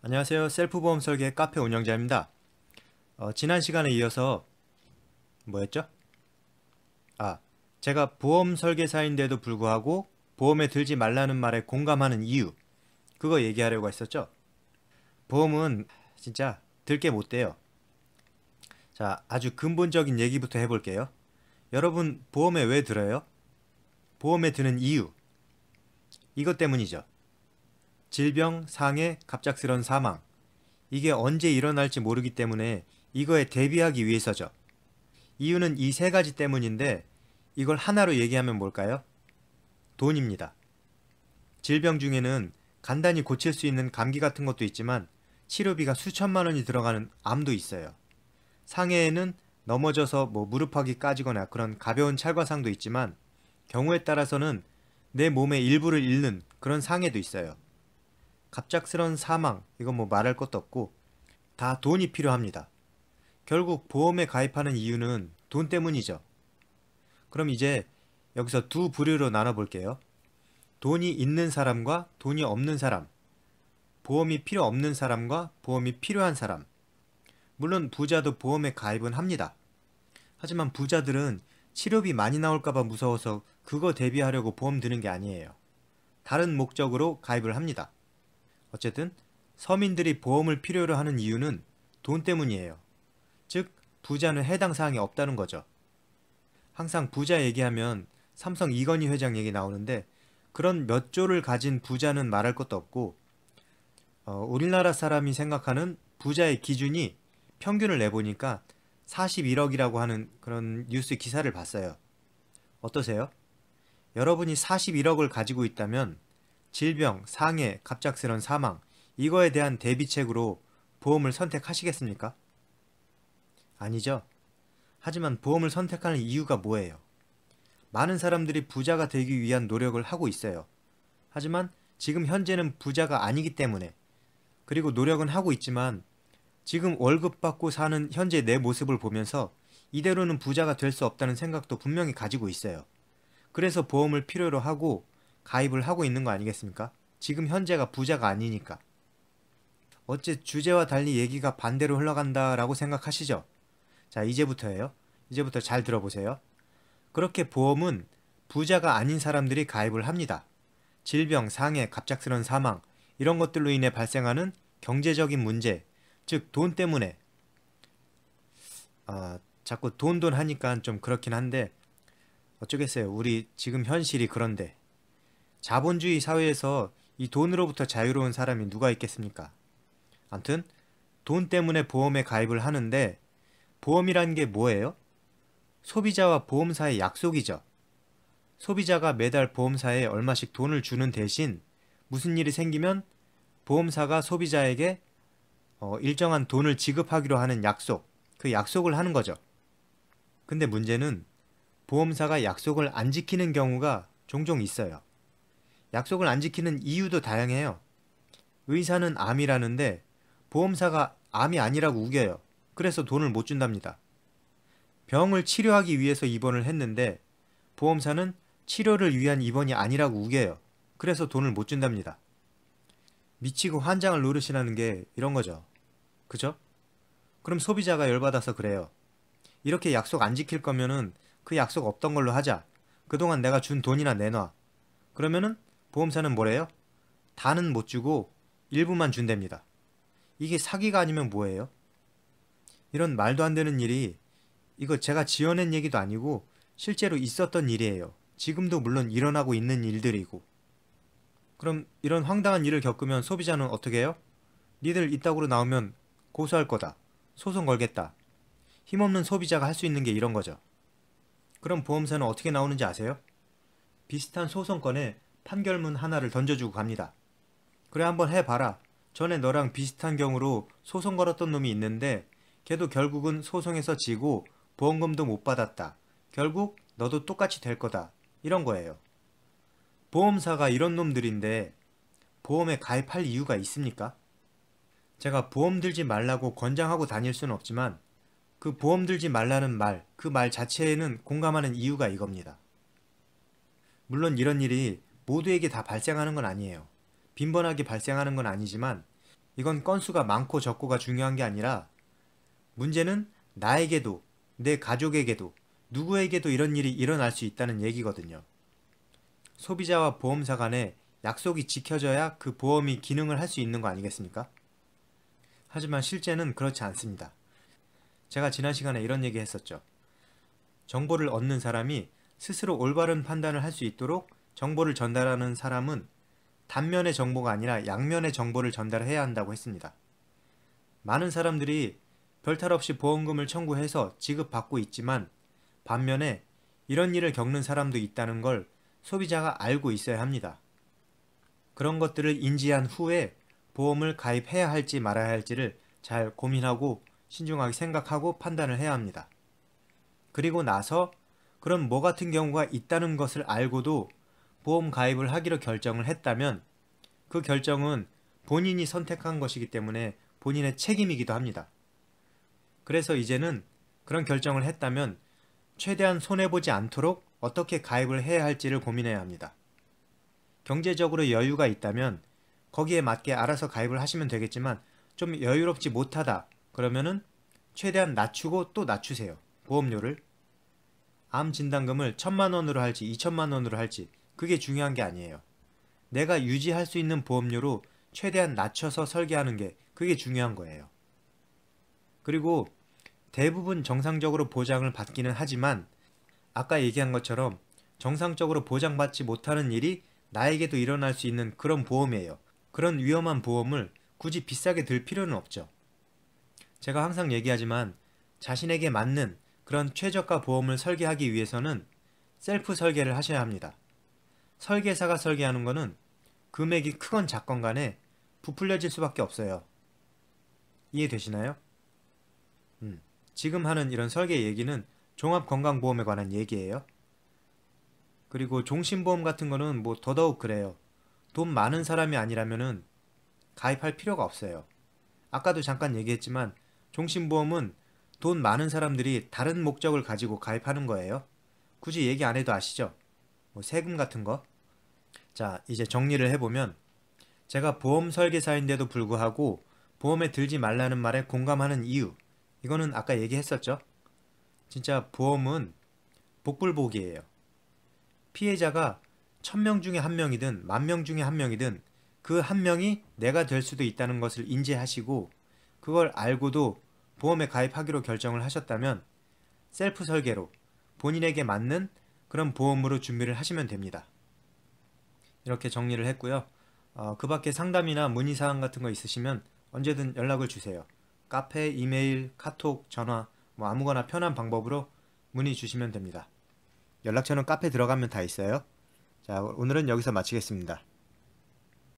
안녕하세요. 셀프보험 설계 카페 운영자입니다. 지난 시간에 이어서 뭐였죠? 아, 제가 보험 설계사인데도 불구하고 보험에 들지 말라는 말에 공감하는 이유, 그거 얘기하려고 했었죠? 보험은 진짜 들 게 못 돼요. 자, 아주 근본적인 얘기부터 해볼게요. 여러분, 보험에 왜 들어요? 보험에 드는 이유, 이것 때문이죠. 질병, 상해, 갑작스런 사망. 이게 언제 일어날지 모르기 때문에 이거에 대비하기 위해서죠. 이유는 이 세 가지 때문인데 이걸 하나로 얘기하면 뭘까요? 돈입니다. 질병 중에는 간단히 고칠 수 있는 감기 같은 것도 있지만 치료비가 수천만 원이 들어가는 암도 있어요. 상해에는 넘어져서 무릎팍이 까지거나 그런 가벼운 찰과상도 있지만 경우에 따라서는 내 몸의 일부를 잃는 그런 상해도 있어요. 갑작스런 사망, 이건 말할 것도 없고 다 돈이 필요합니다. 결국 보험에 가입하는 이유는 돈 때문이죠. 그럼 이제 여기서 두 부류로 나눠볼게요. 돈이 있는 사람과 돈이 없는 사람, 보험이 필요 없는 사람과 보험이 필요한 사람. 물론 부자도 보험에 가입은 합니다. 하지만 부자들은 치료비 많이 나올까봐 무서워서 그거 대비하려고 보험 드는 게 아니에요. 다른 목적으로 가입을 합니다. 어쨌든 서민들이 보험을 필요로 하는 이유는 돈 때문이에요. 즉, 부자는 해당 사항이 없다는 거죠. 항상 부자 얘기하면 삼성 이건희 회장 얘기 나오는데 그런 몇 조를 가진 부자는 말할 것도 없고 우리나라 사람이 생각하는 부자의 기준이 평균을 내보니까 41억이라고 하는 그런 뉴스 기사를 봤어요. 어떠세요? 여러분이 41억을 가지고 있다면 질병, 상해, 갑작스런 사망 이거에 대한 대비책으로 보험을 선택하시겠습니까? 아니죠. 하지만 보험을 선택하는 이유가 뭐예요? 많은 사람들이 부자가 되기 위한 노력을 하고 있어요. 하지만 지금 현재는 부자가 아니기 때문에, 그리고 노력은 하고 있지만 지금 월급 받고 사는 현재 내 모습을 보면서 이대로는 부자가 될 수 없다는 생각도 분명히 가지고 있어요. 그래서 보험을 필요로 하고 가입을 하고 있는 거 아니겠습니까? 지금 현재가 부자가 아니니까. 어째 주제와 달리 얘기가 반대로 흘러간다라고 생각하시죠? 자, 이제부터예요. 이제부터 잘 들어보세요. 그렇게 보험은 부자가 아닌 사람들이 가입을 합니다. 질병, 상해, 갑작스런 사망 이런 것들로 인해 발생하는 경제적인 문제, 즉 돈 때문에 자꾸 돈 하니까 좀 그렇긴 한데 어쩌겠어요. 우리 지금 현실이 그런데 자본주의 사회에서 이 돈으로부터 자유로운 사람이 누가 있겠습니까? 암튼 돈 때문에 보험에 가입을 하는데 보험이라는 게 뭐예요? 소비자와 보험사의 약속이죠. 소비자가 매달 보험사에 얼마씩 돈을 주는 대신 무슨 일이 생기면 보험사가 소비자에게 일정한 돈을 지급하기로 하는 약속, 그 약속을 하는 거죠. 근데 문제는 보험사가 약속을 안 지키는 경우가 종종 있어요. 약속을 안 지키는 이유도 다양해요. 의사는 암이라는데 보험사가 암이 아니라고 우겨요. 그래서 돈을 못 준답니다. 병을 치료하기 위해서 입원을 했는데 보험사는 치료를 위한 입원이 아니라고 우겨요. 그래서 돈을 못 준답니다. 미치고 환장을 노릇이라는 게 이런 거죠. 그죠? 그럼 소비자가 열받아서 그래요. 이렇게 약속 안 지킬 거면은 그 약속 없던 걸로 하자. 그동안 내가 준 돈이나 내놔. 그러면은 보험사는 뭐래요? 다는 못 주고 일부만 준답니다. 이게 사기가 아니면 뭐예요? 이런 말도 안 되는 일이 이거 제가 지어낸 얘기도 아니고 실제로 있었던 일이에요. 지금도 물론 일어나고 있는 일들이고. 그럼 이런 황당한 일을 겪으면 소비자는 어떻게 해요? 니들 이따구로 나오면 고소할 거다. 소송 걸겠다. 힘없는 소비자가 할 수 있는 게 이런 거죠. 그럼 보험사는 어떻게 나오는지 아세요? 비슷한 소송건에 판결문 하나를 던져주고 갑니다. 그래 한번 해봐라. 전에 너랑 비슷한 경우로 소송 걸었던 놈이 있는데 걔도 결국은 소송에서 지고 보험금도 못 받았다. 결국 너도 똑같이 될 거다. 이런 거예요. 보험사가 이런 놈들인데 보험에 가입할 이유가 있습니까? 제가 보험 들지 말라고 권장하고 다닐 수는 없지만 그 보험 들지 말라는 말, 그 말 자체에는 공감하는 이유가 이겁니다. 물론 이런 일이 모두에게 다 발생하는 건 아니에요. 빈번하게 발생하는 건 아니지만 이건 건수가 많고 적고가 중요한 게 아니라 문제는 나에게도, 내 가족에게도, 누구에게도 이런 일이 일어날 수 있다는 얘기거든요. 소비자와 보험사 간에 약속이 지켜져야 그 보험이 기능을 할 수 있는 거 아니겠습니까? 하지만 실제는 그렇지 않습니다. 제가 지난 시간에 이런 얘기 했었죠. 정보를 얻는 사람이 스스로 올바른 판단을 할 수 있도록 정보를 전달하는 사람은 단면의 정보가 아니라 양면의 정보를 전달해야 한다고 했습니다. 많은 사람들이 별탈 없이 보험금을 청구해서 지급받고 있지만 반면에 이런 일을 겪는 사람도 있다는 걸 소비자가 알고 있어야 합니다. 그런 것들을 인지한 후에 보험을 가입해야 할지 말아야 할지를 잘 고민하고 신중하게 생각하고 판단을 해야 합니다. 그리고 나서 그런 뭐 같은 경우가 있다는 것을 알고도 보험 가입을 하기로 결정을 했다면 그 결정은 본인이 선택한 것이기 때문에 본인의 책임이기도 합니다. 그래서 이제는 그런 결정을 했다면 최대한 손해보지 않도록 어떻게 가입을 해야 할지를 고민해야 합니다. 경제적으로 여유가 있다면 거기에 맞게 알아서 가입을 하시면 되겠지만 좀 여유롭지 못하다 그러면은 최대한 낮추고 또 낮추세요. 보험료를. 암 진단금을 1,000만 원으로 할지 2,000만 원으로 할지 그게 중요한 게 아니에요. 내가 유지할 수 있는 보험료로 최대한 낮춰서 설계하는 게 그게 중요한 거예요. 그리고 대부분 정상적으로 보장을 받기는 하지만 아까 얘기한 것처럼 정상적으로 보장받지 못하는 일이 나에게도 일어날 수 있는 그런 보험이에요. 그런 위험한 보험을 굳이 비싸게 들 필요는 없죠. 제가 항상 얘기하지만 자신에게 맞는 그런 최저가 보험을 설계하기 위해서는 셀프 설계를 하셔야 합니다. 설계사가 설계하는 거는 금액이 크건 작건 간에 부풀려질 수밖에 없어요. 이해되시나요? 지금 하는 이런 설계 얘기는 종합건강보험에 관한 얘기예요. 그리고 종신보험 같은 거는 뭐 더더욱 그래요. 돈 많은 사람이 아니라면은 가입할 필요가 없어요. 아까도 잠깐 얘기했지만 종신보험은 돈 많은 사람들이 다른 목적을 가지고 가입하는 거예요. 굳이 얘기 안 해도 아시죠? 뭐 세금 같은 거. 자, 이제 정리를 해보면 제가 보험 설계사인데도 불구하고 보험에 들지 말라는 말에 공감하는 이유. 이거는 아까 얘기했었죠. 진짜 보험은 복불복이에요. 피해자가 1,000명 중에 1명이든 10,000명 중에 1명이든 그 한 명이 내가 될 수도 있다는 것을 인지하시고 그걸 알고도 보험에 가입하기로 결정을 하셨다면 셀프 설계로 본인에게 맞는 그런 보험으로 준비를 하시면 됩니다. 이렇게 정리를 했고요. 그 밖에 상담이나 문의사항 같은 거 있으시면 언제든 연락을 주세요. 카페, 이메일, 카톡, 전화 뭐 아무거나 편한 방법으로 문의 주시면 됩니다. 연락처는 카페 들어가면 다 있어요. 자, 오늘은 여기서 마치겠습니다.